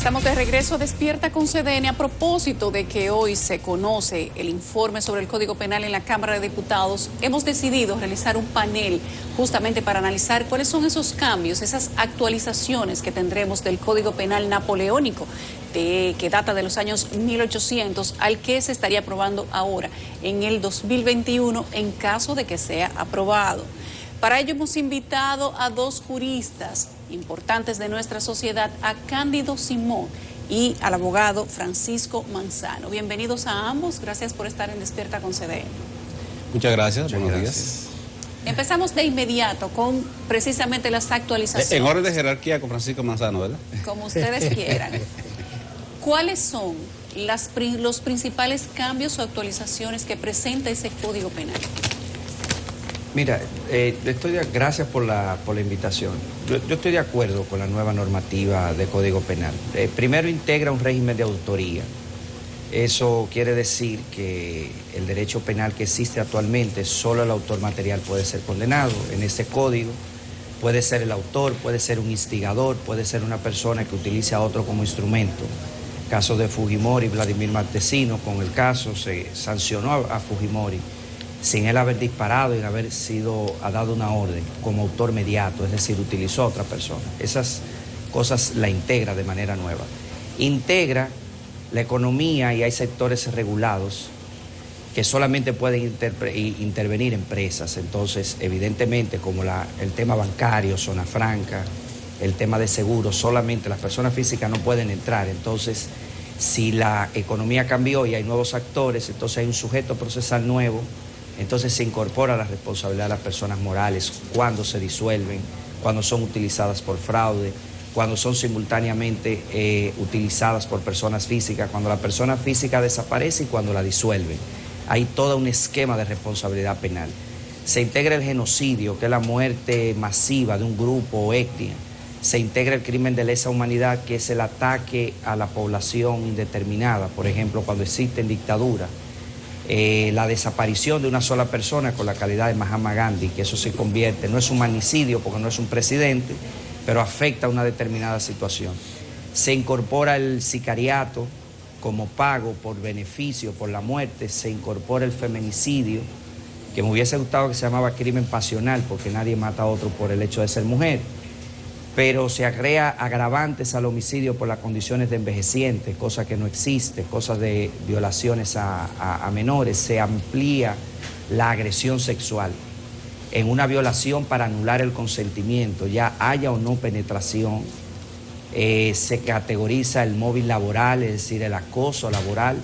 Estamos de regreso a Despierta con CDN a propósito de que hoy se conoce el informe sobre el Código Penal en la Cámara de Diputados. Hemos decidido realizar un panel justamente para analizar cuáles son esos cambios, esas actualizaciones que tendremos del Código Penal napoleónico, que data de los años 1800, al que se estaría aprobando ahora en el 2021 en caso de que sea aprobado. Para ello hemos invitado a dos juristas importantes de nuestra sociedad, a Cándido Simón y al abogado Francisco Manzano. Bienvenidos a ambos, gracias por estar en Despierta con CDN. Muchas gracias, buenos días. Empezamos de inmediato con precisamente las actualizaciones. En orden de jerarquía con Francisco Manzano, ¿verdad? Como ustedes quieran. ¿Cuáles son los principales cambios o actualizaciones que presenta ese Código Penal? Mira, gracias por la invitación. Yo estoy de acuerdo con la nueva normativa de Código Penal. Primero integra un régimen de autoría. Eso quiere decir que el derecho penal que existe actualmente, solo el autor material puede ser condenado. En este código puede ser el autor, puede ser un instigador, puede ser una persona que utilice a otro como instrumento. Caso de Fujimori, Vladimir Montesino, con el caso se sancionó a Fujimori sin él haber disparado y ha dado una orden como autor mediato, es decir, utilizó a otra persona. Esas cosas la integra de manera nueva. Integra la economía y hay sectores regulados que solamente pueden intervenir empresas. Entonces, evidentemente, como el tema bancario, zona franca, el tema de seguros, solamente las personas físicas no pueden entrar. Entonces, si la economía cambió y hay nuevos actores, entonces hay un sujeto procesal nuevo. Entonces se incorpora la responsabilidad de las personas morales cuando se disuelven, cuando son utilizadas por fraude, cuando son simultáneamente utilizadas por personas físicas, cuando la persona física desaparece y cuando la disuelven. Hay todo un esquema de responsabilidad penal. Se integra el genocidio, que es la muerte masiva de un grupo o etnia. Se integra el crimen de lesa humanidad, que es el ataque a la población indeterminada, por ejemplo, cuando existen dictaduras. La desaparición de una sola persona con la calidad de Mahatma Gandhi, que eso se convierte, no es un magnicidio porque no es un presidente, pero afecta a una determinada situación. Se incorpora el sicariato como pago por beneficio, por la muerte. Se incorpora el feminicidio, que me hubiese gustado que se llamaba crimen pasional, porque nadie mata a otro por el hecho de ser mujer. Pero se agrega agravantes al homicidio por las condiciones de envejeciente, cosa que no existe, cosas de violaciones a menores. Se amplía la agresión sexual en una violación para anular el consentimiento, ya haya o no penetración. Se categoriza el móvil laboral, es decir, el acoso laboral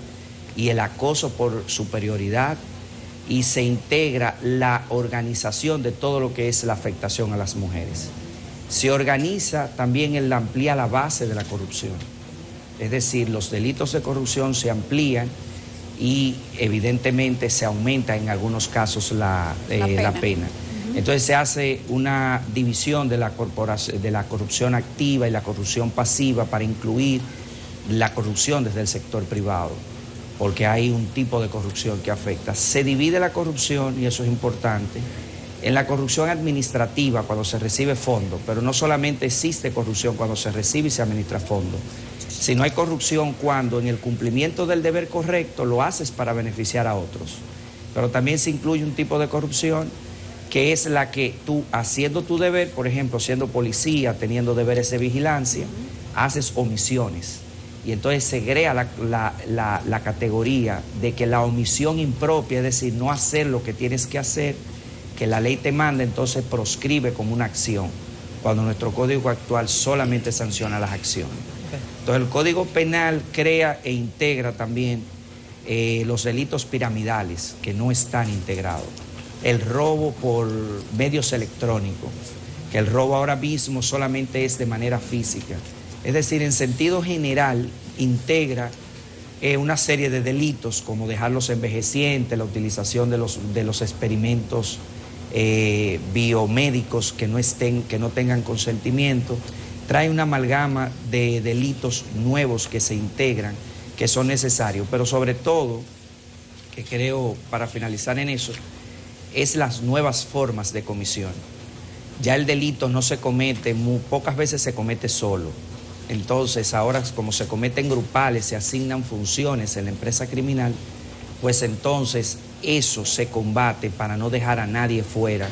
y el acoso por superioridad, y se integra la organización de todo lo que es la afectación a las mujeres. Se organiza también amplía la base de la corrupción. Es decir, los delitos de corrupción se amplían y evidentemente se aumenta en algunos casos la pena. Entonces se hace una división de la corrupción activa y la corrupción pasiva para incluir la corrupción desde el sector privado, porque hay un tipo de corrupción que afecta. Se divide la corrupción, y eso es importante, en la corrupción administrativa cuando se recibe fondo, pero no solamente existe corrupción cuando se recibe y se administra fondo, sino hay corrupción cuando en el cumplimiento del deber correcto lo haces para beneficiar a otros. Pero también se incluye un tipo de corrupción que es la que tú, haciendo tu deber, por ejemplo, siendo policía, teniendo deberes de vigilancia, haces omisiones. Y entonces se crea la categoría de que la omisión impropia, es decir, no hacer lo que tienes que hacer, que la ley te manda, entonces proscribe como una acción, cuando nuestro código actual solamente sanciona las acciones. Entonces el Código Penal crea e integra también los delitos piramidales que no están integrados. El robo por medios electrónicos, que el robo ahora mismo solamente es de manera física. Es decir, en sentido general integra una serie de delitos como dejarlos envejecientes, la utilización de los experimentos biomédicos que no tengan consentimiento. Trae una amalgama de delitos nuevos que se integran, que son necesarios, pero sobre todo, que creo, para finalizar en eso, es las nuevas formas de comisión. Ya el delito no se comete, pocas veces se comete solo. Entonces, ahora como se cometen grupales, se asignan funciones en la empresa criminal, pues entonces eso se combate para no dejar a nadie fuera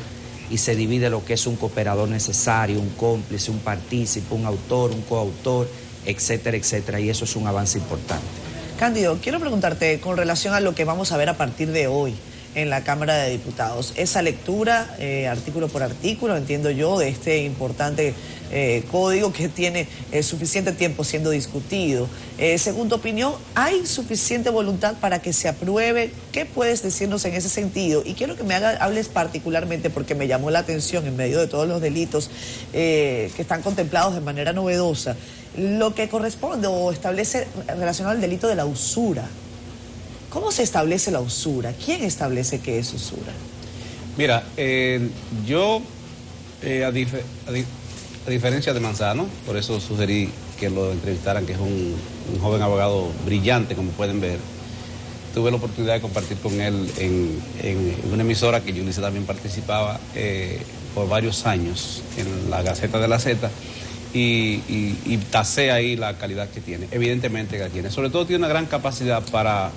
y se divide lo que es un cooperador necesario, un cómplice, un partícipe, un autor, un coautor, etcétera, etcétera, y eso es un avance importante. Cándido, quiero preguntarte con relación a lo que vamos a ver a partir de hoy en la Cámara de Diputados. Esa lectura, artículo por artículo, entiendo yo, de este importante código que tiene suficiente tiempo siendo discutido. Según tu opinión, ¿hay suficiente voluntad para que se apruebe? ¿Qué puedes decirnos en ese sentido? Y quiero que me hables particularmente, porque me llamó la atención en medio de todos los delitos que están contemplados de manera novedosa, lo que corresponde o establece relacionado al delito de la usura. ¿Cómo se establece la usura? ¿Quién establece qué es usura? Mira, yo, a diferencia de Manzano, por eso sugerí que lo entrevistaran, que es un joven abogado brillante, como pueden ver. Tuve la oportunidad de compartir con él en una emisora que Yulisa también participaba por varios años, en la Gaceta de la Z, y tasé ahí la calidad que tiene. Evidentemente que la tiene. Sobre todo tiene una gran capacidad para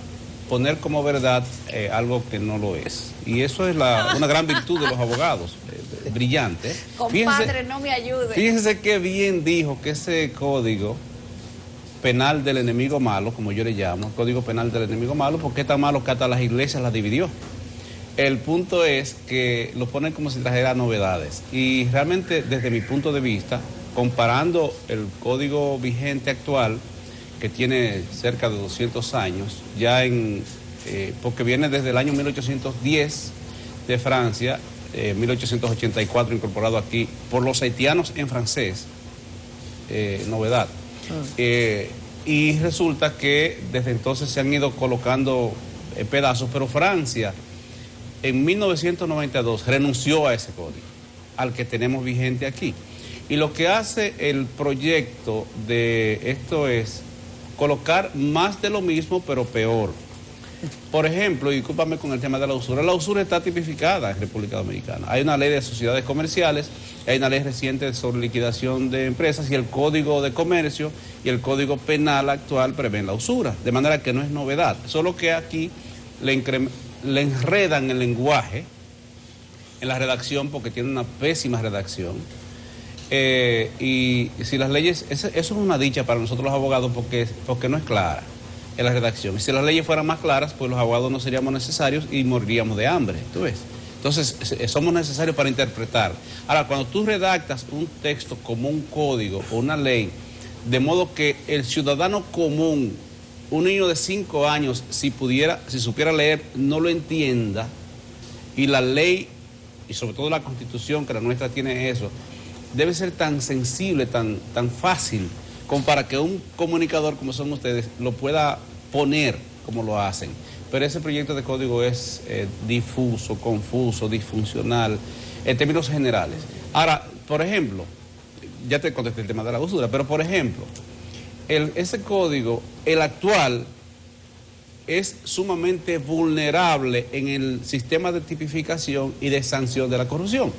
poner como verdad algo que no lo es. Y eso es una gran virtud de los abogados, brillante. Compadre, no me ayude. Fíjense qué bien dijo que ese código penal del enemigo malo, como yo le llamo, el código penal del enemigo malo, porque es tan malo que hasta las iglesias las dividió. El punto es que lo ponen como si trajera novedades. Y realmente, desde mi punto de vista, comparando el código vigente actual, que tiene cerca de 200 años, porque viene desde el año 1810 de Francia, 1884 incorporado aquí por los haitianos en francés, novedad. Y resulta que desde entonces se han ido colocando pedazos, pero Francia en 1992 renunció a ese código, al que tenemos vigente aquí. Y lo que hace el proyecto de esto es colocar más de lo mismo, pero peor. Por ejemplo, y discúlpame con el tema de la usura está tipificada en República Dominicana. Hay una ley de sociedades comerciales, hay una ley reciente sobre liquidación de empresas y el Código de Comercio y el Código Penal actual prevén la usura, de manera que no es novedad, solo que aquí le enredan el lenguaje en la redacción porque tiene una pésima redacción. Y si las leyes, eso es una dicha para nosotros los abogados porque no es clara en la redacción. Y si las leyes fueran más claras, pues los abogados no seríamos necesarios y moriríamos de hambre, ¿tú ves? Entonces, somos necesarios para interpretar. Ahora, cuando tú redactas un texto como un código o una ley, de modo que el ciudadano común, un niño de 5 años, si supiera leer, no lo entienda, y la ley, y sobre todo la Constitución, que la nuestra tiene eso, debe ser tan sensible, tan fácil, como para que un comunicador como son ustedes lo pueda poner como lo hacen. Pero ese proyecto de código es difuso, confuso, disfuncional, en términos generales. Ahora, por ejemplo, ya te contesté el tema de la usura, pero por ejemplo, ese código, el actual, es sumamente vulnerable en el sistema de tipificación y de sanción de la corrupción.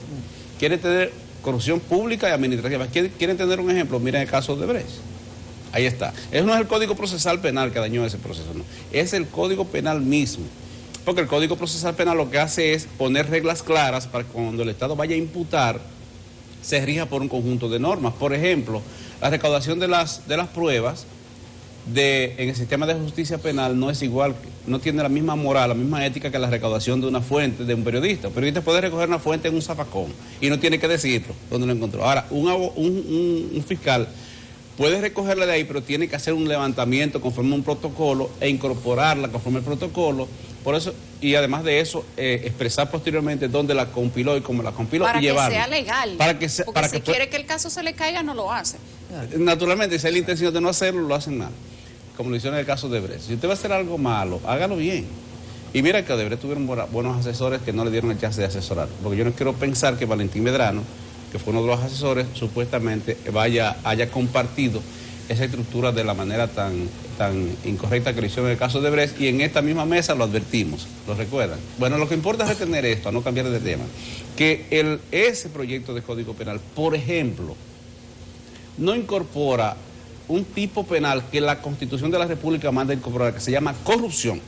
Quiere tener corrupción pública y administrativa. ¿Quieren tener un ejemplo? Miren el caso de Brecht. Ahí está. Eso no es el Código Procesal Penal que dañó ese proceso, no. Es el Código Penal mismo. Porque el Código Procesal Penal lo que hace es poner reglas claras para que cuando el Estado vaya a imputar, se rija por un conjunto de normas. Por ejemplo, la recaudación de las pruebas en el sistema de justicia penal no es igual, no tiene la misma moral, la misma ética que la recaudación de una fuente de un periodista. Un periodista puede recoger una fuente en un zafacón y no tiene que decirlo dónde lo encontró. Ahora, un fiscal puede recogerla de ahí, pero tiene que hacer un levantamiento conforme a un protocolo e incorporarla conforme al protocolo. Por eso, y además de eso, expresar posteriormente dónde la compiló y cómo la compiló y llevarla. Para que sea legal. Porque si quiere que el caso se le caiga, no lo hace. Naturalmente, si hay la intención de no hacerlo, lo hacen mal. Como lo hicieron en el caso de Brecht. Si usted va a hacer algo malo, hágalo bien. Y mira que de Brecht tuvieron buenos asesores que no le dieron el chance de asesorar. Porque yo no quiero pensar que Valentín Medrano, que fue uno de los asesores, supuestamente haya compartido esa estructura de la manera tan incorrecta que lo hicieron en el caso de Brecht, y en esta misma mesa lo advertimos, ¿lo recuerdan? Bueno, lo que importa es retener esto, a no cambiar de tema, que ese proyecto de Código Penal, por ejemplo, no incorpora un tipo penal que la Constitución de la República manda incorporar, que se llama corrupción.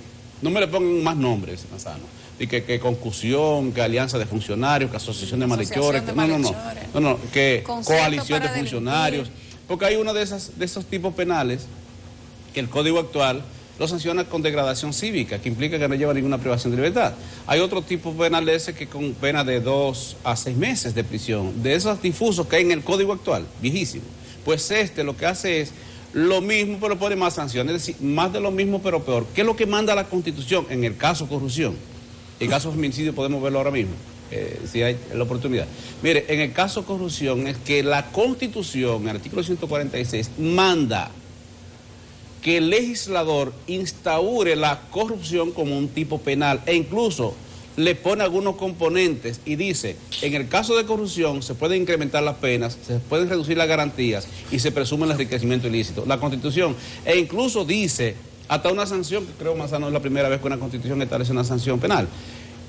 No me le pongan más nombres, Manzano. Y que concusión, que alianza de funcionarios, que asociación de malhechores, que coalición de funcionarios. Porque hay uno de esos tipos penales que el Código actual lo sanciona con degradación cívica, que implica que no lleva ninguna privación de libertad. Hay otro tipo penal de ese que con pena de 2 a 6 meses de prisión, de esos difusos que hay en el Código actual, viejísimo. Pues lo que hace es lo mismo, pero pone más sanciones, es decir, más de lo mismo, pero peor. ¿Qué es lo que manda la Constitución en el caso corrupción? En el caso feminicidio podemos verlo ahora mismo, si hay la oportunidad. Mire, en el caso corrupción es que la Constitución, en el artículo 146, manda que el legislador instaure la corrupción como un tipo penal e incluso le pone algunos componentes y dice, en el caso de corrupción se pueden incrementar las penas, se pueden reducir las garantías y se presume el enriquecimiento ilícito. La Constitución, e incluso dice hasta una sanción, que creo, Manzano, es la primera vez que una Constitución establece una sanción penal,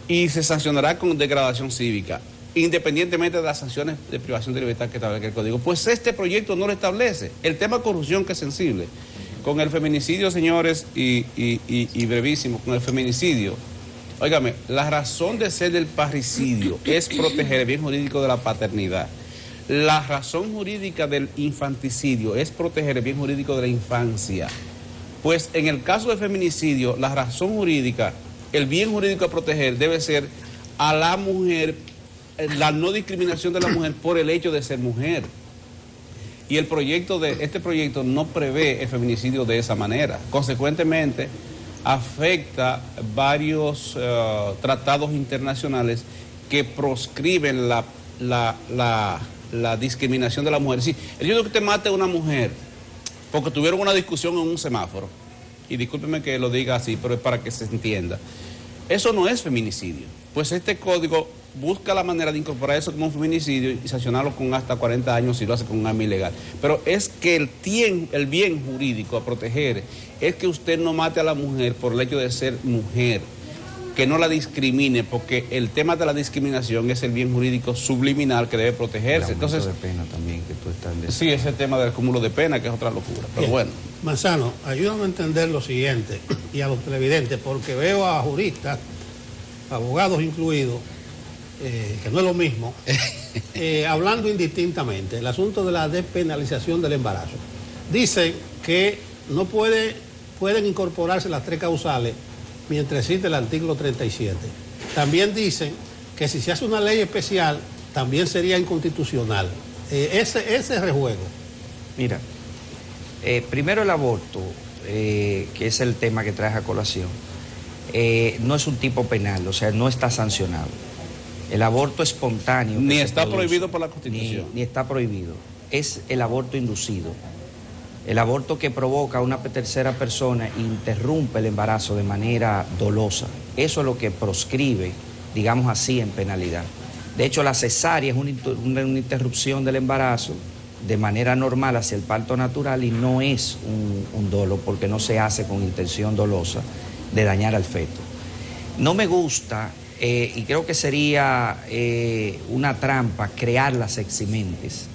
y se sancionará con degradación cívica, independientemente de las sanciones de privación de libertad que establece el Código. Pues este proyecto no lo establece. El tema corrupción, que es sensible. Con el feminicidio, señores, y brevísimo, con el feminicidio, óigame, la razón de ser del parricidio es proteger el bien jurídico de la paternidad. La razón jurídica del infanticidio es proteger el bien jurídico de la infancia. Pues en el caso del feminicidio, la razón jurídica, el bien jurídico a proteger debe ser a la mujer, la no discriminación de la mujer por el hecho de ser mujer. Y este proyecto no prevé el feminicidio de esa manera. Consecuentemente, afecta varios tratados internacionales que proscriben la discriminación de la mujer. Sí, el hecho de que te mate a una mujer porque tuvieron una discusión en un semáforo, y discúlpeme que lo diga así, pero es para que se entienda, eso no es feminicidio. Pues este código busca la manera de incorporar eso como un feminicidio y sancionarlo con hasta 40 años si lo hace con un arma ilegal. Pero es que el bien jurídico a proteger es que usted no mate a la mujer por el hecho de ser mujer, que no la discrimine, porque el tema de la discriminación es el bien jurídico subliminal que debe protegerse. Entonces, de pena también que tú estás diciendo. Sí, ese tema del cúmulo de pena, que es otra locura. Pero bien. Bueno. Manzano, ayúdame a entender lo siguiente, y a los televidentes, porque veo a juristas, abogados incluidos, que no es lo mismo, hablando indistintamente, el asunto de la despenalización del embarazo. Dicen que no pueden incorporarse las 3 causales mientras existe el artículo 37. También dicen que si se hace una ley especial, también sería inconstitucional. Ese rejuego. Mira, primero el aborto, que es el tema que traes a colación, no es un tipo penal, o sea, no está sancionado. El aborto espontáneo... Ni está prohibido por la Constitución. Ni está prohibido. Es el aborto inducido. El aborto que provoca a una tercera persona e interrumpe el embarazo de manera dolosa. Eso es lo que proscribe, digamos así, en penalidad. De hecho, la cesárea es una interrupción del embarazo de manera normal hacia el parto natural y no es un dolo porque no se hace con intención dolosa de dañar al feto. No me gusta, y creo que sería una trampa crear las eximentes.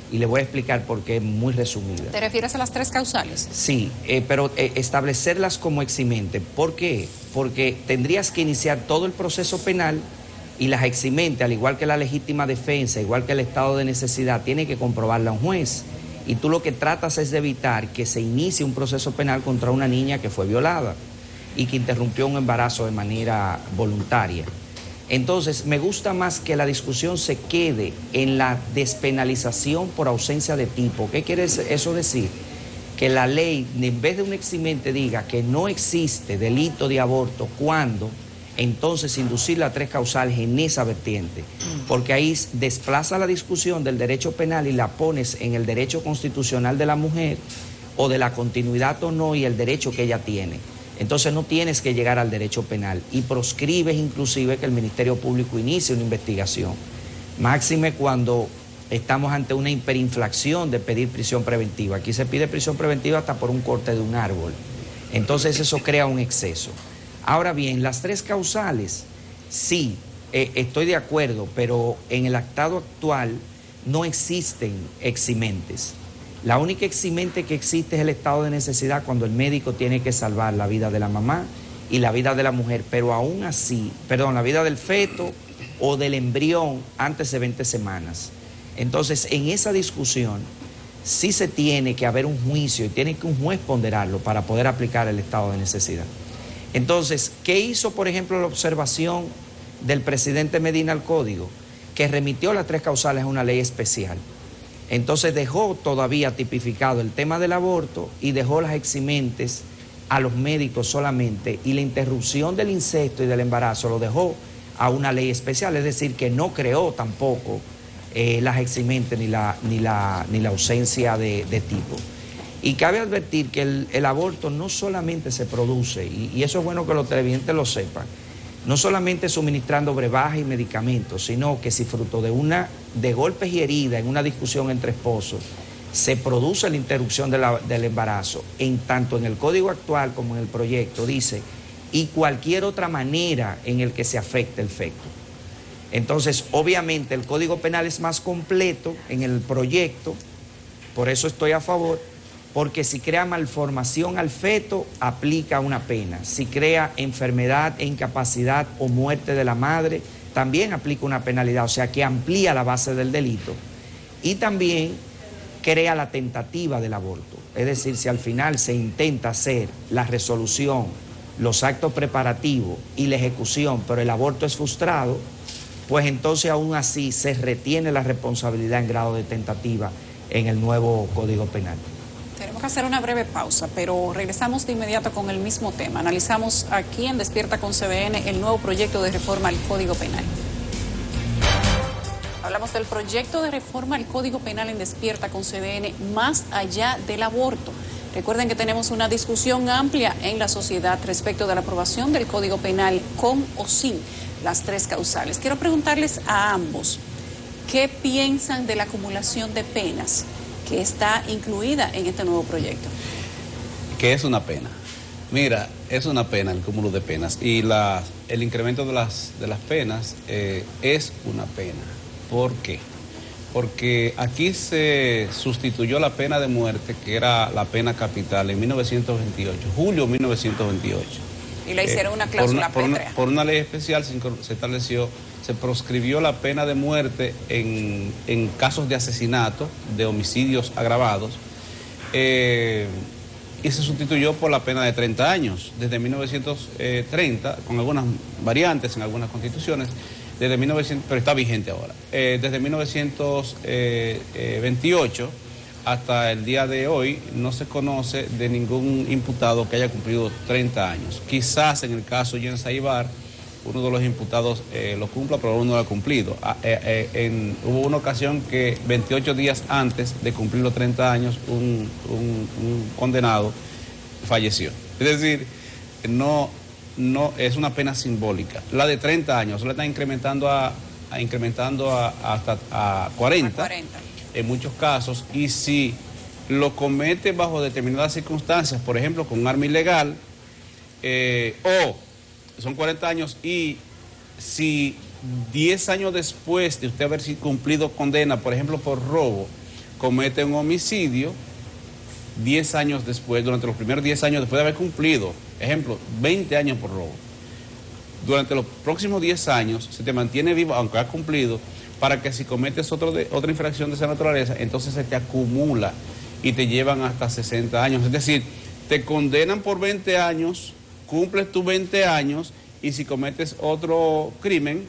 Y le voy a explicar por qué, muy resumida. ¿Te refieres a las 3 causales? Sí, pero establecerlas como eximente. ¿Por qué? Porque tendrías que iniciar todo el proceso penal y las eximentes, al igual que la legítima defensa, igual que el estado de necesidad, tiene que comprobarla un juez. Y tú lo que tratas es de evitar que se inicie un proceso penal contra una niña que fue violada y que interrumpió un embarazo de manera voluntaria. Entonces, me gusta más que la discusión se quede en la despenalización por ausencia de tipo. ¿Qué quiere eso decir? Que la ley, en vez de un eximente, diga que no existe delito de aborto cuando, entonces inducir las 3 causales en esa vertiente. Porque ahí desplaza la discusión del derecho penal y la pones en el derecho constitucional de la mujer o de la continuidad o no y el derecho que ella tiene. Entonces no tienes que llegar al derecho penal y proscribes inclusive que el Ministerio Público inicie una investigación. Máxime cuando estamos ante una hiperinflación de pedir prisión preventiva. Aquí se pide prisión preventiva hasta por un corte de un árbol. Entonces eso crea un exceso. Ahora bien, las 3 causales, sí, estoy de acuerdo, pero en el estado actual no existen eximentes. La única eximente que existe es el estado de necesidad cuando el médico tiene que salvar la vida de la mamá y la vida de la mujer, pero aún así, la vida del feto o del embrión antes de 20 semanas. Entonces, en esa discusión sí se tiene que haber un juicio y tiene que un juez ponderarlo para poder aplicar el estado de necesidad. Entonces, ¿qué hizo, por ejemplo, la observación del presidente Medina al Código? Que remitió las 3 causales a una ley especial. Entonces dejó todavía tipificado el tema del aborto y dejó las eximentes a los médicos solamente, y la interrupción del incesto y del embarazo lo dejó a una ley especial, es decir, que no creó tampoco las eximentes ni la ausencia de tipo. Y cabe advertir que el aborto no solamente se produce, y eso es bueno que los televidentes lo sepan, no solamente suministrando brebaje y medicamentos, sino que si fruto de golpes y heridas en una discusión entre esposos, se produce la interrupción del embarazo, en tanto en el código actual como en el proyecto, dice, y cualquier otra manera en el que se afecte el feto. Entonces, obviamente, el Código Penal es más completo en el proyecto, por eso estoy a favor, porque si crea malformación al feto, aplica una pena. Si crea enfermedad e incapacidad o muerte de la madre, también aplica una penalidad, o sea que amplía la base del delito. Y también crea la tentativa del aborto. Es decir, si al final se intenta hacer la resolución, los actos preparativos y la ejecución, pero el aborto es frustrado, pues entonces aún así se retiene la responsabilidad en grado de tentativa en el nuevo Código Penal. Tenemos que hacer una breve pausa, pero regresamos de inmediato con el mismo tema. Analizamos aquí en Despierta con CDN el nuevo proyecto de reforma al Código Penal. Hablamos del proyecto de reforma al Código Penal en Despierta con CDN, más allá del aborto. Recuerden que tenemos una discusión amplia en la sociedad respecto de la aprobación del Código Penal con o sin las 3 causales. Quiero preguntarles a ambos, ¿qué piensan de la acumulación de penas que está incluida en este nuevo proyecto? Que es una pena. Mira, es una pena el cúmulo de penas y el incremento de las penas es una pena. ¿Por qué? Porque aquí se sustituyó la pena de muerte, que era la pena capital, en 1928, julio de 1928. Y le hicieron una cláusula pétrea. Por una ley especial se estableció, se proscribió la pena de muerte en casos de asesinato, de homicidios agravados, y se sustituyó por la pena de 30 años, desde 1930, con algunas variantes en algunas constituciones, pero está vigente ahora. Desde 1928 hasta el día de hoy no se conoce de ningún imputado que haya cumplido 30 años. Quizás en el caso Jen Saibar, uno de los imputados lo cumpla, pero uno no lo ha cumplido. Hubo una ocasión que 28 días antes de cumplir los 30 años, un condenado falleció. Es decir, no es una pena simbólica. La de 30 años la están incrementando hasta 40. En muchos casos, y si lo comete bajo determinadas circunstancias, por ejemplo, con un arma ilegal, o son 40 años, y si 10 años después de usted haber cumplido condena, por ejemplo, por robo, comete un homicidio, 10 años después, durante los primeros 10 años después de haber cumplido, ejemplo, 20 años por robo, durante los próximos 10 años se te mantiene vivo, aunque has cumplido, para que si cometes otra infracción de esa naturaleza, entonces se te acumula y te llevan hasta 60 años. Es decir, te condenan por 20 años, cumples tus 20 años, y si cometes otro crimen,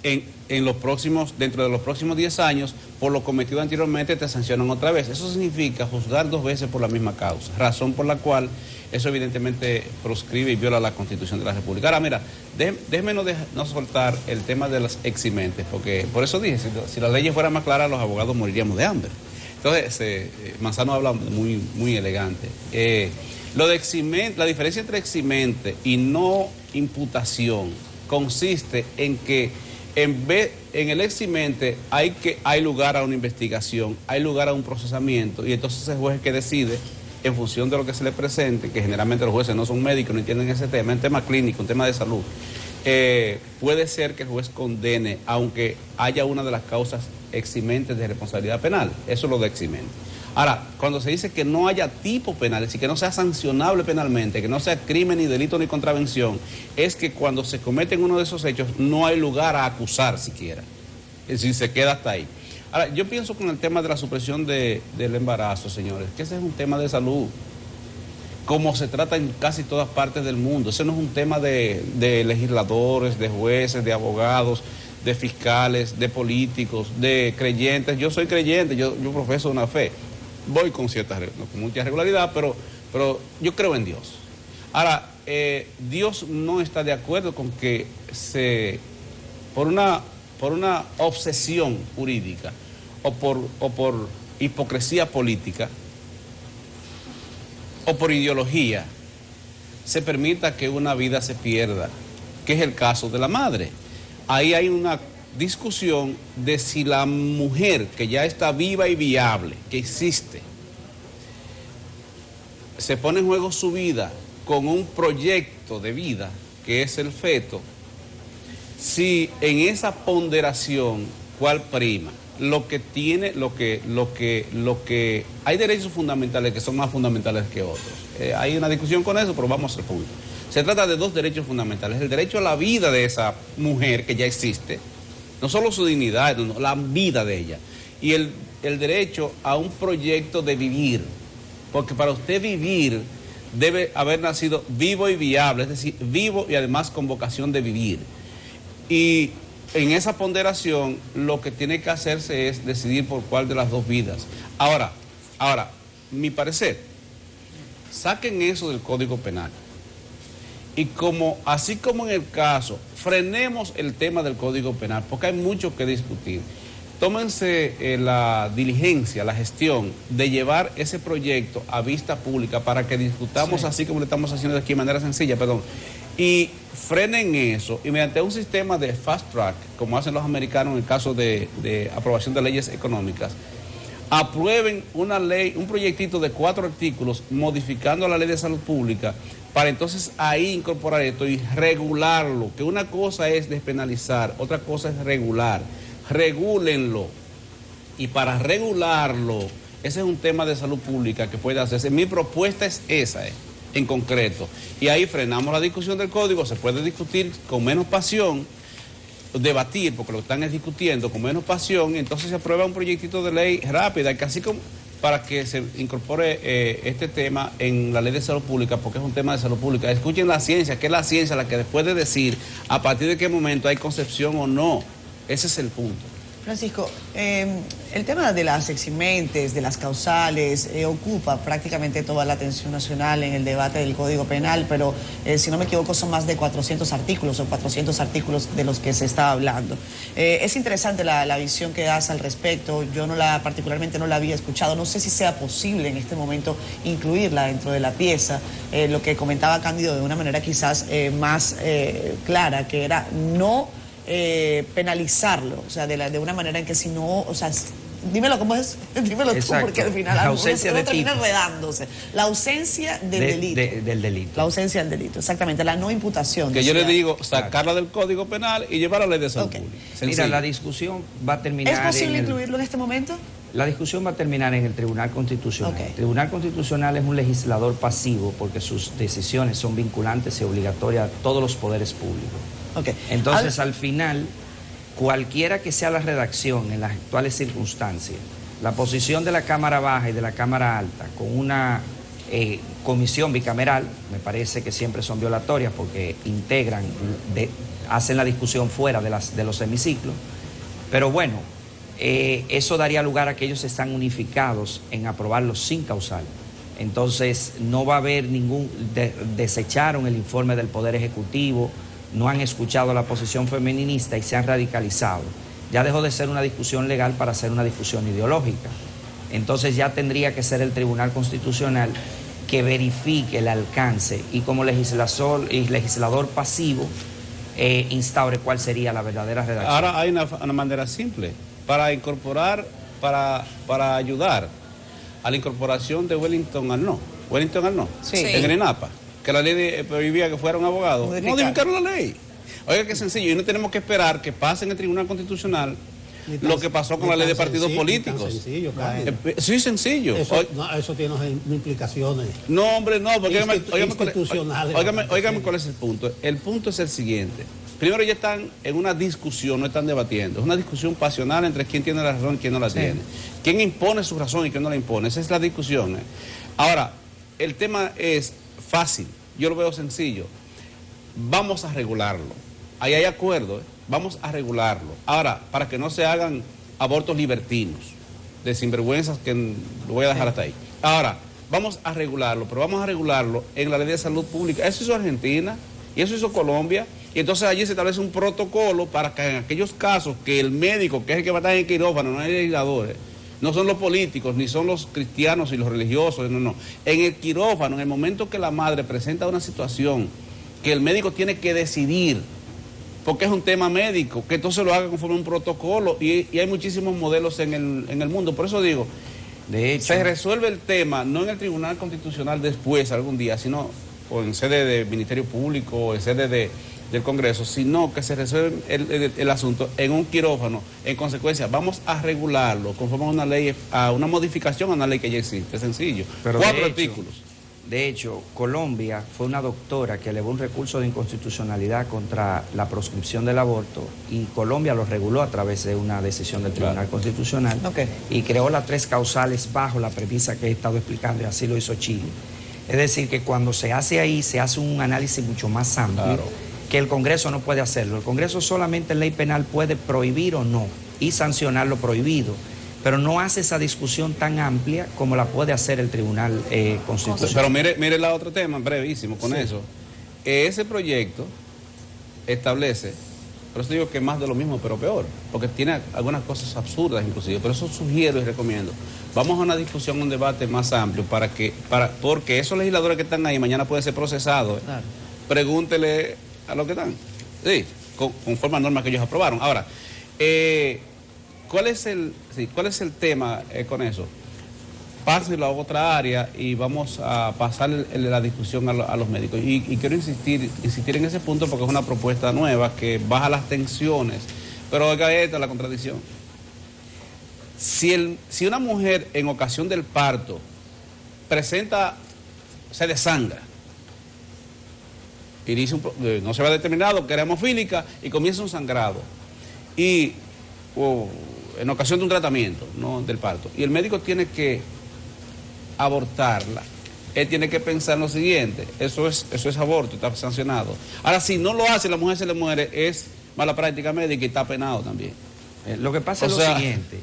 dentro de los próximos 10 años, por lo cometido anteriormente, te sancionan otra vez. Eso significa juzgar 2 veces por la misma causa, razón por la cual eso evidentemente proscribe y viola la Constitución de la República. Ahora, mira, déjeme no soltar el tema de las eximentes, porque por eso dije, si las leyes fueran más claras, los abogados moriríamos de hambre. Entonces, Manzano habla muy, muy elegante. Lo de eximente, la diferencia entre eximente y no imputación consiste en que en el eximente hay lugar a una investigación, hay lugar a un procesamiento, y entonces el juez que decide en función de lo que se le presente, que generalmente los jueces no son médicos, no entienden ese tema, es un tema clínico, un tema de salud. Puede ser que el juez condene, aunque haya una de las causas eximentes de responsabilidad penal. Eso es lo de eximente. Ahora, cuando se dice que no haya tipo penal, es decir, que no sea sancionable penalmente, que no sea crimen, ni delito, ni contravención, es que cuando se cometen uno de esos hechos no hay lugar a acusar siquiera. Es decir, se queda hasta ahí. Ahora, yo pienso con el tema de la supresión del embarazo, señores, que ese es un tema de salud, como se trata en casi todas partes del mundo. Ese no es un tema de legisladores, de jueces, de abogados, de fiscales, de políticos, de creyentes. Yo soy creyente, yo profeso una fe. Voy con con mucha regularidad, pero yo creo en Dios. Ahora, Dios no está de acuerdo con que por una obsesión jurídica o por hipocresía política o por ideología se permita que una vida se pierda, que es el caso de la madre. Ahí hay una discusión de si la mujer que ya está viva y viable, que existe, se pone en juego su vida con un proyecto de vida que es el feto, si en esa ponderación cuál prima, hay derechos fundamentales que son más fundamentales que otros. Hay una discusión con eso, pero vamos al punto. Se trata de dos derechos fundamentales: el derecho a la vida de esa mujer que ya existe, no solo su dignidad, no, la vida de ella, y el derecho a un proyecto de vivir, porque para usted vivir debe haber nacido vivo y viable, es decir, vivo y además con vocación de vivir. Y en esa ponderación lo que tiene que hacerse es decidir por cuál de las dos vidas. Ahora, mi parecer, saquen eso del Código Penal. Y así como en el caso, frenemos el tema del Código Penal, porque hay mucho que discutir. Tómense la diligencia, la gestión de llevar ese proyecto a vista pública para que discutamos, sí, así como lo estamos haciendo aquí de manera sencilla, y frenen eso, y mediante un sistema de fast track, como hacen los americanos en el caso de aprobación de leyes económicas, aprueben una ley, un proyectito de 4 artículos modificando la ley de salud pública, para entonces ahí incorporar esto y regularlo, que una cosa es despenalizar, otra cosa es regular. Regúlenlo, y para regularlo, ese es un tema de salud pública que puede hacerse. Mi propuesta es esa, en concreto, y ahí frenamos la discusión del código. Se puede discutir con menos pasión, debatir, porque lo están discutiendo con menos pasión, y entonces se aprueba un proyectito de ley rápida, que así como para que se incorpore este tema en la ley de salud pública, porque es un tema de salud pública. Escuchen la ciencia, que es la ciencia la que después de decir a partir de qué momento hay concepción o no. Ese es el punto. Francisco, el tema de las eximentes, de las causales, ocupa prácticamente toda la atención nacional en el debate del Código Penal, pero si no me equivoco son más de 400 artículos o 400 artículos de los que se está hablando. Es interesante la visión que das al respecto. Yo particularmente no la había escuchado. No sé si sea posible en este momento incluirla dentro de la pieza. Lo que comentaba Cándido de una manera quizás más clara, que era no penalizarlo, o sea, de una manera en que si no, o sea, dímelo cómo es, dímelo tú, porque al final la ausencia de termina enredándose. La ausencia del delito. Del delito. La ausencia del delito, exactamente, la no imputación. Que yo le digo, sacarla del Código Penal y llevarla a la ley de salud pública. Mira, la discusión va a terminar. ¿Es posible incluirlo en este momento? La discusión va a terminar en el Tribunal Constitucional. El Tribunal Constitucional es un legislador pasivo porque sus decisiones son vinculantes y obligatorias a todos los poderes públicos. Entonces, al final, cualquiera que sea la redacción en las actuales circunstancias, la posición de la Cámara Baja y de la Cámara Alta con una comisión bicameral, me parece que siempre son violatorias porque integran, hacen la discusión fuera de los hemiciclos, pero bueno, eso daría lugar a que ellos están unificados en aprobarlo sin causal. Entonces, no va a haber desecharon el informe del Poder Ejecutivo, no han escuchado la posición femeninista y se han radicalizado. Ya dejó de ser una discusión legal para ser una discusión ideológica. Entonces ya tendría que ser el Tribunal Constitucional que verifique el alcance y como legislador pasivo instaure cuál sería la verdadera redacción. Ahora hay una manera simple para incorporar, para ayudar a la incorporación de Wellington al no. Wellington al no, sí. En el ENAPA, que la ley prohibía que fuera un abogado. Modificaron la ley. Oiga, qué sencillo, y no tenemos que esperar que pase en el Tribunal Constitucional lo que pasó con la ley de partidos políticos. Sencillo, Cándido. Sí, sencillo. Eso tiene implicaciones. No, hombre, no, porque institucionales. óigame cuál es el punto. El punto es el siguiente. Primero, ya están en una discusión, no están debatiendo. Es una discusión pasional entre quién tiene la razón y quién no la tiene. Quién impone su razón y quién no la impone. Esa es la discusión. Ahora, el tema es fácil. Yo lo veo sencillo. Vamos a regularlo. Ahí hay acuerdo, vamos a regularlo. Ahora, para que no se hagan abortos libertinos, de sinvergüenzas, que lo voy a dejar hasta ahí. Ahora, vamos a regularlo, pero vamos a regularlo en la ley de salud pública. Eso hizo Argentina y eso hizo Colombia. Y entonces allí se establece un protocolo para que en aquellos casos que el médico, que es el que va a estar en el quirófano, no hay legisladores, no son los políticos, ni son los cristianos y los religiosos, no. En el quirófano, en el momento que la madre presenta una situación que el médico tiene que decidir, porque es un tema médico, que entonces lo haga conforme un protocolo, y hay muchísimos modelos en el mundo. Por eso digo, de hecho, se resuelve el tema no en el Tribunal Constitucional después, algún día, sino o en sede de Ministerio Público o en sede del Congreso, sino que se resuelve el asunto en un quirófano. En consecuencia, vamos a regularlo conforme a una ley, a una modificación a una ley que ya existe. Es sencillo. Pero 4 artículos. De hecho, Colombia fue una doctora que elevó un recurso de inconstitucionalidad contra la proscripción del aborto, y Colombia lo reguló a través de una decisión del Tribunal Constitucional, y creó las 3 causales bajo la premisa que he estado explicando, y así lo hizo Chile. Es decir, que cuando se hace ahí, se hace un análisis mucho más amplio, que el Congreso no puede hacerlo. El Congreso solamente en ley penal puede prohibir o no y sancionar lo prohibido, pero no hace esa discusión tan amplia como la puede hacer el Tribunal Constitucional. Pero mire el otro tema, brevísimo, con eso. Ese proyecto establece, por eso digo que más de lo mismo, pero peor, porque tiene algunas cosas absurdas inclusive, por eso sugiero y recomiendo, vamos a una discusión, un debate más amplio, porque esos legisladores que están ahí mañana pueden ser procesados. Claro. Pregúntele a los que están, conforme a normas que ellos aprobaron. Ahora, ¿cuál es el tema con eso? Páselo a otra área y vamos a pasar la discusión a los médicos. Y quiero insistir en ese punto porque es una propuesta nueva que baja las tensiones. Pero oiga, esta es la contradicción. Si una mujer en ocasión del parto se desangra, y dice no se va determinado que era hemofílica y comienza un sangrado, y en ocasión de un tratamiento, ¿no?, del parto, y el médico tiene que abortarla, él tiene que pensar en lo siguiente: eso es aborto, está sancionado. Ahora, si no lo hace, la mujer se le muere, es mala práctica médica y está penado también. Lo que pasa es lo siguiente: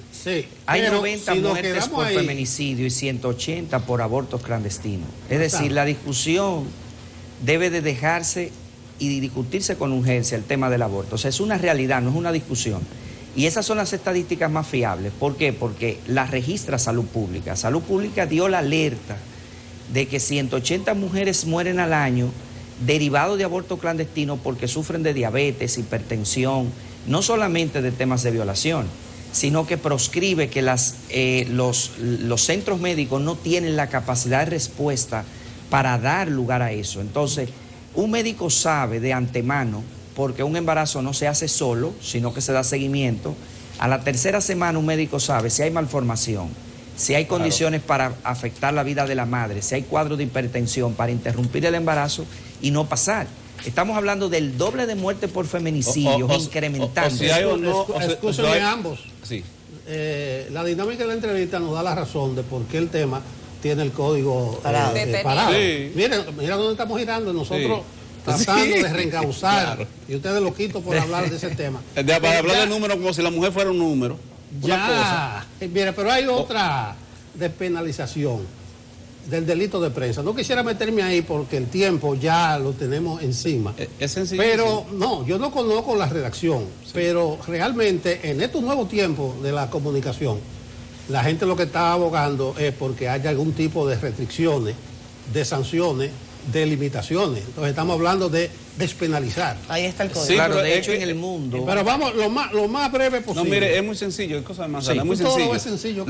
hay 90 muertes por feminicidio y 180 por abortos clandestinos. Es decir, la discusión debe de dejarse y discutirse con urgencia el tema del aborto. O sea, es una realidad, no es una discusión. Y esas son las estadísticas más fiables. ¿Por qué? Porque las registra Salud Pública. Salud Pública dio la alerta de que 180 mujeres mueren al año derivado de aborto clandestino porque sufren de diabetes, hipertensión, no solamente de temas de violación, sino que proscribe que los centros médicos no tienen la capacidad de respuesta para dar lugar a eso. Entonces, un médico sabe de antemano, porque un embarazo no se hace solo, sino que se da seguimiento. A la 3ª semana un médico sabe si hay malformación, si hay condiciones para afectar la vida de la madre, si hay cuadros de hipertensión para interrumpir el embarazo y no pasar. Estamos hablando del doble de muerte por feminicidio, incrementando. Escúchenme ambos. Sí. La dinámica de la entrevista nos da la razón de por qué el tema tiene el código parado. Sí. Mira dónde estamos girando nosotros, tratando de reencauzar, claro. Y ustedes lo quito por hablar de ese tema. Para hablar de números como si la mujer fuera un número. Mira, pero hay otra despenalización del delito de prensa. No quisiera meterme ahí porque el tiempo ya lo tenemos encima. Es sencillo. Pero no, yo no conozco la redacción, pero realmente en estos nuevos tiempos de la comunicación, la gente lo que está abogando es porque haya algún tipo de restricciones, de sanciones, de limitaciones. Entonces estamos hablando de despenalizar. Ahí está el código. Sí, claro, de hecho en el mundo. Pero vamos lo más breve posible. No, mire, es muy sencillo, es cosa de manzana, es muy sencillo. Todo es sencillo.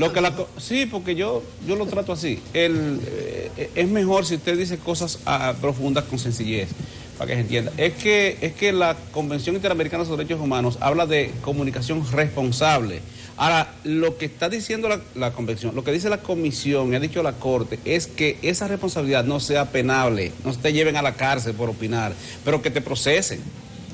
Sí, porque yo lo trato así. Es mejor si usted dice cosas profundas con sencillez. para que se entienda. Es que la Convención Interamericana sobre Derechos Humanos habla de comunicación responsable. Ahora, lo que está diciendo la Convención, lo que dice la Comisión, ha dicho la Corte, es que esa responsabilidad no sea penable, no te lleven a la cárcel por opinar, pero que te procesen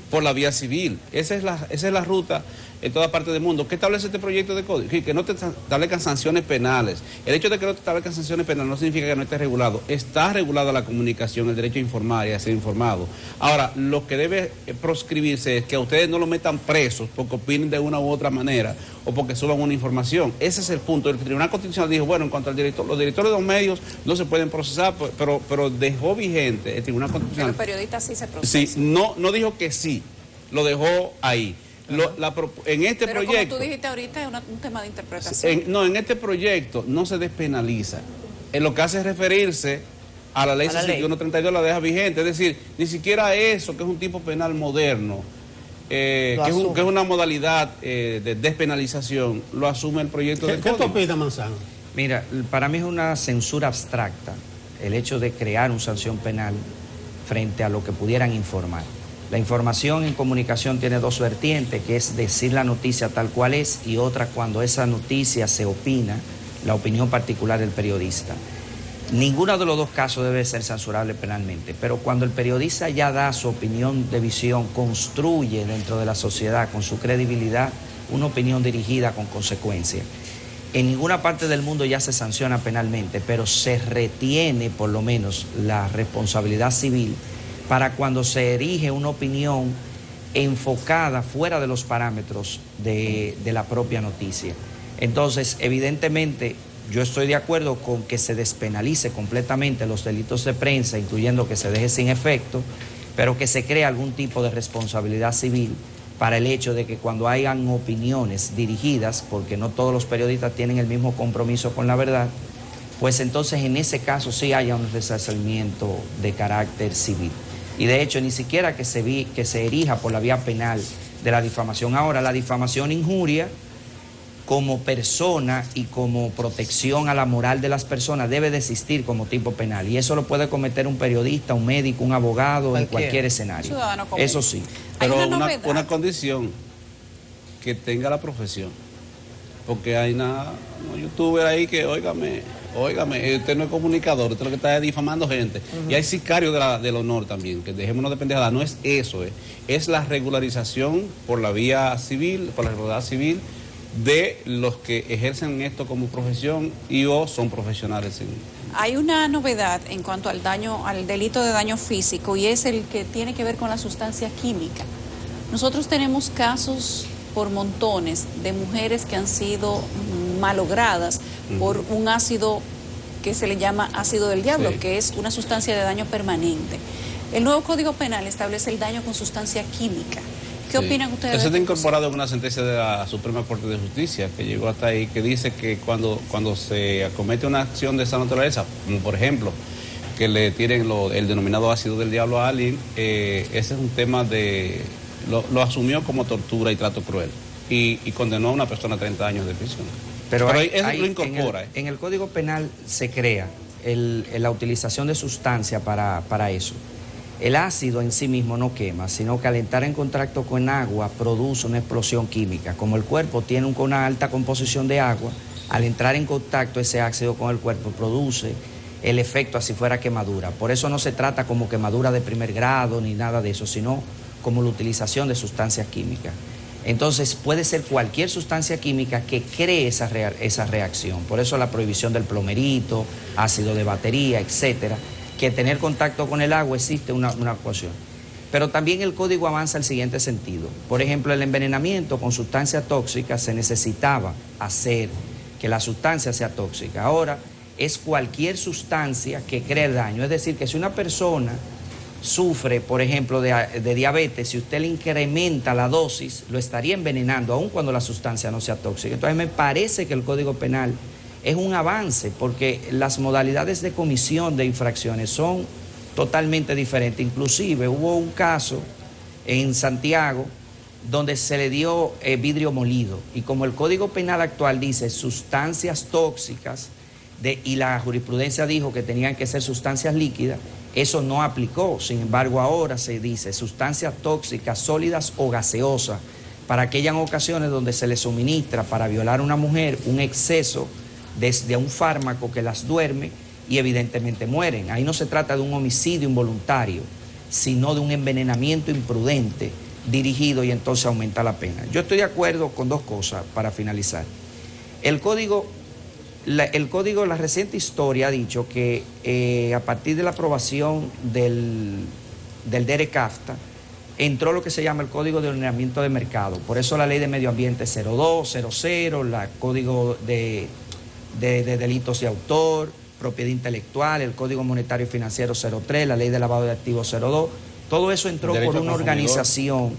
por la vía civil. Esa es la ruta en toda parte del mundo. ¿Qué establece este proyecto de código? Que no te establezcan sanciones penales. El hecho de que no te establezcan sanciones penales no significa que no esté regulado. Está regulada la comunicación, el derecho a informar y a ser informado. Ahora, lo que debe proscribirse es que a ustedes no lo metan presos porque opinen de una u otra manera o porque suban una información. Ese es el punto. El Tribunal Constitucional dijo, bueno, en cuanto al director, los directores de los medios no se pueden procesar, pero dejó vigente el Tribunal Constitucional. Pero los periodistas sí se procesan. Sí, no dijo que sí, lo dejó ahí. En este pero proyecto, como tú dijiste ahorita, es un tema de interpretación. En este proyecto no se despenaliza. En lo que hace es referirse a la ley 6132, la deja vigente. Es decir, ni siquiera eso, que es un tipo penal moderno, que es una modalidad de despenalización, lo asume el proyecto de código. ¿Qué tú opinas, Manzano? Mira, para mí es una censura abstracta el hecho de crear una sanción penal frente a lo que pudieran informar. La información en comunicación tiene dos vertientes, que es decir la noticia tal cual es y otra cuando esa noticia se opina, la opinión particular del periodista. Ninguno de los dos casos debe ser censurable penalmente, pero cuando el periodista ya da su opinión de visión, construye dentro de la sociedad con su credibilidad una opinión dirigida con consecuencia. En ninguna parte del mundo ya se sanciona penalmente, pero se retiene por lo menos la responsabilidad civil para cuando se erige una opinión enfocada fuera de los parámetros de la propia noticia. Entonces, evidentemente, yo estoy de acuerdo con que se despenalice completamente los delitos de prensa, incluyendo que se deje sin efecto, pero que se cree algún tipo de responsabilidad civil para el hecho de que cuando hayan opiniones dirigidas, porque no todos los periodistas tienen el mismo compromiso con la verdad, pues entonces en ese caso sí haya un resarcimiento de carácter civil. Y de hecho ni siquiera que se erija por la vía penal de la difamación. Ahora, la difamación injuria como persona y como protección a la moral de las personas debe de existir como tipo penal. Y eso lo puede cometer un periodista, un médico, un abogado, en cualquier escenario. Eso sí. Pero una condición, que tenga la profesión. Porque hay unos youtubers ahí que, óigame, usted no es comunicador, usted lo que está es difamando gente. Y hay sicarios del honor también, que dejémonos de pendejadas. No es eso, es la regularización por la vía civil, por la regularidad civil, de los que ejercen esto como profesión y o son profesionales. Hay una novedad en cuanto al delito de daño físico, y es el que tiene que ver con la sustancia química. Nosotros tenemos casos por montones de mujeres que han sido malogradas por un ácido que se le llama ácido del diablo, que es una sustancia de daño permanente. El nuevo Código Penal establece el daño con sustancia química. ¿Qué opinan ustedes? Eso está incorporado en una sentencia de la Suprema Corte de Justicia que llegó hasta ahí, que dice que cuando se acomete una acción de esa naturaleza, como por ejemplo que le tiren el denominado ácido del diablo a alguien, ese es un tema lo asumió como tortura y trato cruel y condenó a una persona a 30 años de prisión. Pero lo incorpora. En el Código Penal se crea la utilización de sustancia para eso. El ácido en sí mismo no quema, sino que al entrar en contacto con agua produce una explosión química. Como el cuerpo tiene una alta composición de agua, al entrar en contacto ese ácido con el cuerpo produce el efecto así fuera quemadura. Por eso no se trata como quemadura de primer grado ni nada de eso, sino como la utilización de sustancias químicas. Entonces puede ser cualquier sustancia química que cree esa reacción. Por eso la prohibición del plomerito, ácido de batería, etcétera, que tener contacto con el agua existe una ecuación. Pero también el código avanza en el siguiente sentido. Por ejemplo, el envenenamiento con sustancias tóxicas se necesitaba hacer que la sustancia sea tóxica. Ahora es cualquier sustancia que cree daño. Es decir, que si una persona sufre, por ejemplo, de diabetes, si usted le incrementa la dosis, lo estaría envenenando, aun cuando la sustancia no sea tóxica. Entonces me parece que el Código Penal es un avance, porque las modalidades de comisión de infracciones son totalmente diferentes. Inclusive hubo un caso en Santiago donde se le dio vidrio molido, y como el Código Penal actual dice sustancias tóxicas, y la jurisprudencia dijo que tenían que ser sustancias líquidas, eso no aplicó. Sin embargo, ahora se dice sustancias tóxicas, sólidas o gaseosas, para aquellas ocasiones donde se le suministra para violar a una mujer un exceso de un fármaco que las duerme y evidentemente mueren. Ahí no se trata de un homicidio involuntario, sino de un envenenamiento imprudente dirigido, y entonces aumenta la pena. Yo estoy de acuerdo con dos cosas para finalizar. El código, la reciente historia ha dicho que a partir de la aprobación del DERECAFTA, entró lo que se llama el Código de Ordenamiento de Mercado. Por eso la Ley de Medio Ambiente 02, 00, el Código de Delitos de Autor, Propiedad Intelectual, el Código Monetario y Financiero 03, la Ley de Lavado de Activos 02. Todo eso entró por una organización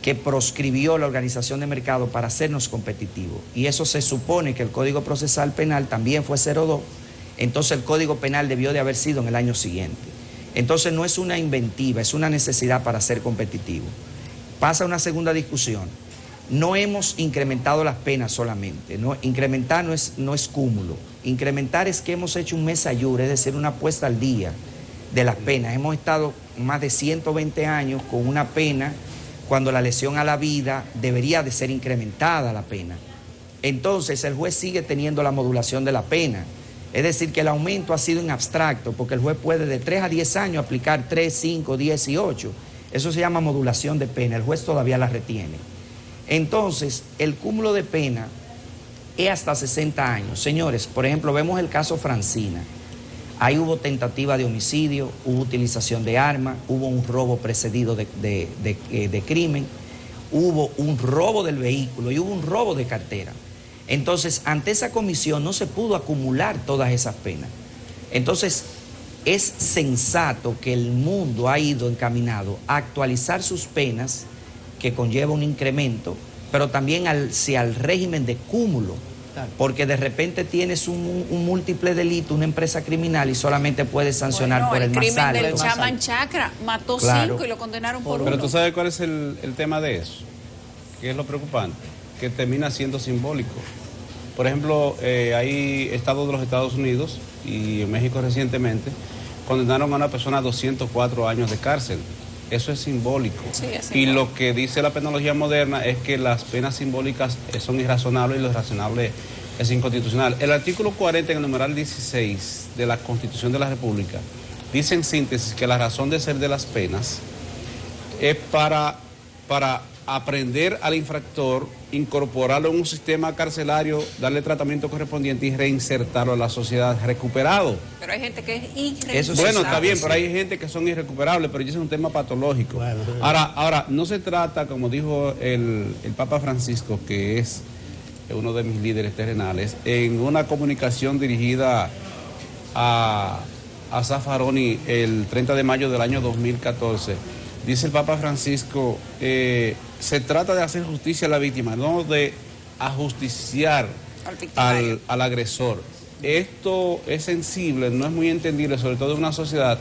que proscribió la organización de mercado para hacernos competitivos. Y eso se supone que el Código Procesal Penal también fue 02, entonces el Código Penal debió de haber sido en el año siguiente. Entonces no es una inventiva, es una necesidad para ser competitivo. Pasa una segunda discusión. No hemos incrementado las penas solamente, ¿no? Incrementar no es cúmulo. Incrementar es que hemos hecho un mes ayure, es decir, una puesta al día de las penas. Hemos estado más de 120 años con una pena cuando la lesión a la vida debería de ser incrementada la pena. Entonces el juez sigue teniendo la modulación de la pena. Es decir, que el aumento ha sido en abstracto, porque el juez puede de 3 a 10 años aplicar 3, 5, 10 y 8. Eso se llama modulación de pena, el juez todavía la retiene. Entonces, el cúmulo de pena es hasta 60 años. Señores, por ejemplo, vemos el caso Francina. Ahí hubo tentativa de homicidio, hubo utilización de armas, hubo un robo precedido de crimen, hubo un robo del vehículo y hubo un robo de cartera. Entonces, ante esa comisión no se pudo acumular todas esas penas. Entonces, es sensato que el mundo ha ido encaminado a actualizar sus penas, que conlleva un incremento, pero también hacia el régimen de cúmulo, porque de repente tienes un múltiple delito, una empresa criminal, y solamente puedes sancionar por el más alto. El crimen del Chaman Chakra mató 5 y lo condenaron por 1. Pero tú sabes cuál es el tema de eso, que es lo preocupante, que termina siendo simbólico. Por ejemplo, hay estados de los Estados Unidos y en México recientemente condenaron a una persona a 204 años de cárcel. Eso es simbólico. Sí, es simbólico. Y lo que dice la penología moderna es que las penas simbólicas son irrazonables y lo irrazonable es inconstitucional. El artículo 40 en el numeral 16 de la Constitución de la República dice en síntesis que la razón de ser de las penas es para aprender al infractor, incorporarlo en un sistema carcelario, darle tratamiento correspondiente y reinsertarlo a la sociedad recuperado. Pero hay gente que es irrecuperable. Bueno, está bien, pero hay gente que son irrecuperables, pero eso es un tema patológico. Bueno, ahora, no se trata, como dijo el Papa Francisco, que es uno de mis líderes terrenales, en una comunicación dirigida a Zaffaroni el 30 de mayo del año 2014, dice el Papa Francisco, se trata de hacer justicia a la víctima, no de ajusticiar al agresor. Esto es sensible, no es muy entendible, sobre todo en una sociedad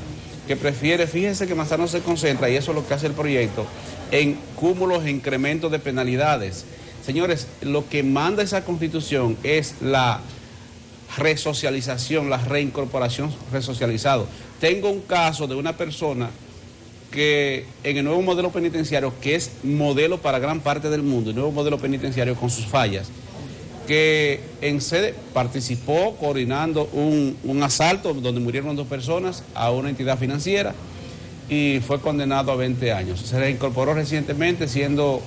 que prefiere, fíjense que Manzano se concentra, y eso es lo que hace el proyecto, en cúmulos e incrementos de penalidades. Señores, lo que manda esa Constitución es la resocialización, la reincorporación resocializado. Tengo un caso de una persona que en el nuevo modelo penitenciario, que es modelo para gran parte del mundo, el nuevo modelo penitenciario con sus fallas, que en sede participó coordinando un asalto donde murieron 2 personas a una entidad financiera y fue condenado a 20 años. Se reincorporó recientemente siendo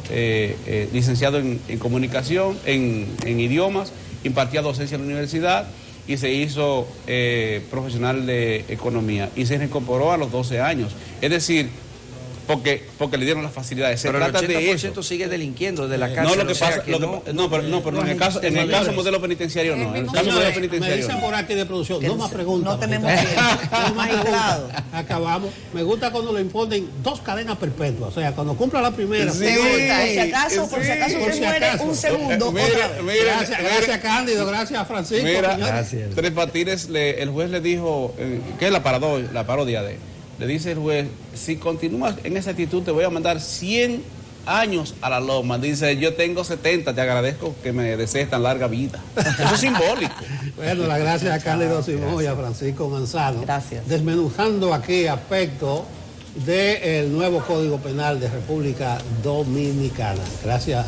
licenciado en comunicación, en idiomas, impartía docencia en la universidad y se hizo profesional de economía y se reincorporó a los 12 años. Es decir, porque le dieron las facilidades. Se pero trata el 80% de eso. Sigue delinquiendo de la cárcel. No, lo que pasa, pero en el caso modelo penitenciario no. En el caso modelo penitenciario. Me dicen por aquí de producción, no más preguntas. No tenemos tiempo. Acabamos. Me gusta cuando le imponen 2 cadenas perpetuas. O sea, cuando cumpla la primera. Sí, por si acaso usted muere un segundo. Gracias Cándido, gracias Francisco. Mira, gracias. Tres Patines, el juez le dijo, ¿qué es la parodia de? Le dice el juez, si continúas en esa actitud te voy a mandar 100 años a la loma, dice, yo tengo 70, te agradezco que me desees tan larga vida. Eso es simbólico. Bueno, las gracias a Cándido Simón y a Francisco Manzano. Gracias. Desmenuzando aquí aspectos del nuevo Código Penal de República Dominicana. Gracias